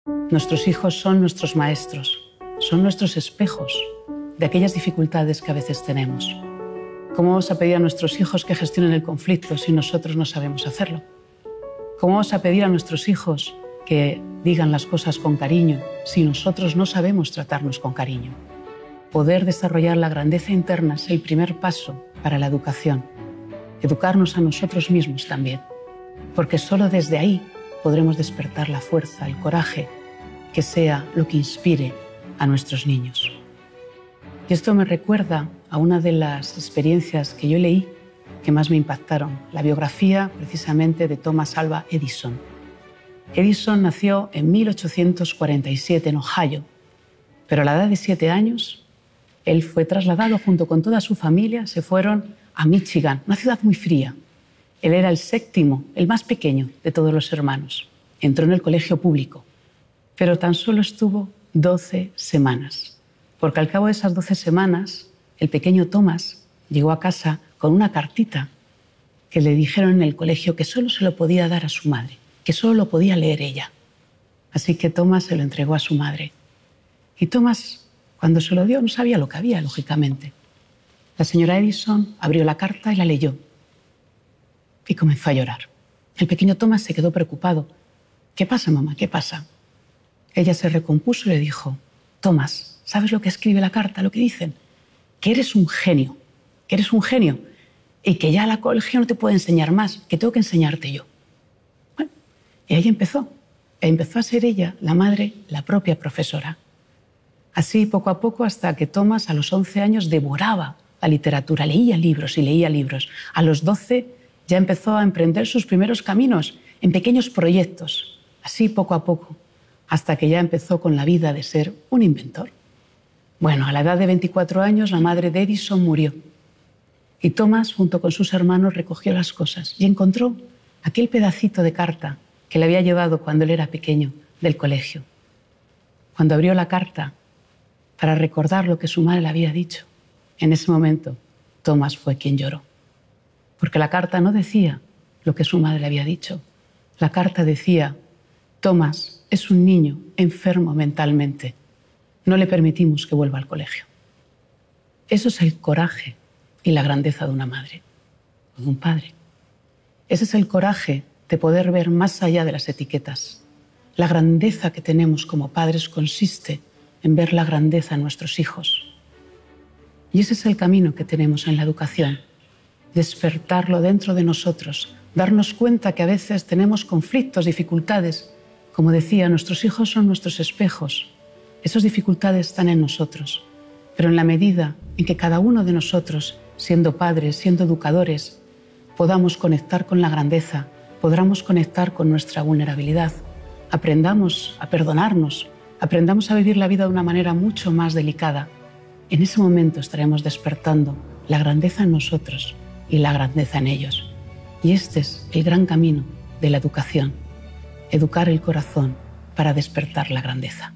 Nuestros hijos son nuestros maestros, son nuestros espejos de aquellas dificultades que a veces tenemos. ¿Cómo vamos a pedir a nuestros hijos que gestionen el conflicto si nosotros no sabemos hacerlo? ¿Cómo vamos a pedir a nuestros hijos que digan las cosas con cariño si nosotros no sabemos tratarnos con cariño? Poder desarrollar la grandeza interna es el primer paso para la educación. Educarnos a nosotros mismos también, porque solo desde ahí podremos despertar la fuerza, el coraje, que sea lo que inspire a nuestros niños. Y esto me recuerda a una de las experiencias que yo leí que más me impactaron, la biografía precisamente de Thomas Alva Edison. Edison nació en 1847 en Ohio, pero a la edad de 7 años él fue trasladado junto con toda su familia, se fueron a Michigan, una ciudad muy fría. Él era el séptimo, el más pequeño de todos los hermanos. Entró en el colegio público, pero tan solo estuvo 12 semanas, porque al cabo de esas 12 semanas, el pequeño Thomas llegó a casa con una cartita que le dijeron en el colegio que solo se lo podía dar a su madre, que solo lo podía leer ella. Así que Thomas se lo entregó a su madre. Y Thomas, cuando se lo dio, no sabía lo que había, lógicamente. La señora Edison abrió la carta y la leyó. Y comenzó a llorar. El pequeño Thomas se quedó preocupado. ¿Qué pasa, mamá? ¿Qué pasa? Ella se recompuso y le dijo, Thomas, ¿sabes lo que escribe la carta? Lo que dicen, que eres un genio, y que ya la colegio no te puede enseñar más, que tengo que enseñarte yo. Bueno, y ahí empezó. Empezó a ser ella, la madre, la propia profesora. Así, poco a poco, hasta que Thomas, a los 11 años, devoraba la literatura, leía libros y leía libros. A los 12 ya empezó a emprender sus primeros caminos en pequeños proyectos, así poco a poco, hasta que ya empezó con la vida de ser un inventor. Bueno, a la edad de 24 años, la madre de Edison murió. Y Thomas, junto con sus hermanos, recogió las cosas y encontró aquel pedacito de carta que le había llevado cuando él era pequeño del colegio. Cuando abrió la carta para recordar lo que su madre le había dicho, en ese momento Thomas fue quien lloró. Porque la carta no decía lo que su madre le había dicho. La carta decía, Thomas es un niño enfermo mentalmente. No le permitimos que vuelva al colegio. Eso es el coraje y la grandeza de una madre, de un padre. Ese es el coraje de poder ver más allá de las etiquetas. La grandeza que tenemos como padres consiste en ver la grandeza en nuestros hijos. Y ese es el camino que tenemos en la educación. Despertarlo dentro de nosotros, darnos cuenta que a veces tenemos conflictos, dificultades. Como decía, nuestros hijos son nuestros espejos. Esas dificultades están en nosotros, pero en la medida en que cada uno de nosotros, siendo padres, siendo educadores, podamos conectar con la grandeza, podamos conectar con nuestra vulnerabilidad, aprendamos a perdonarnos, aprendamos a vivir la vida de una manera mucho más delicada, en ese momento estaremos despertando la grandeza en nosotros y la grandeza en ellos. Y este es el gran camino de la educación, educar el corazón para despertar la grandeza.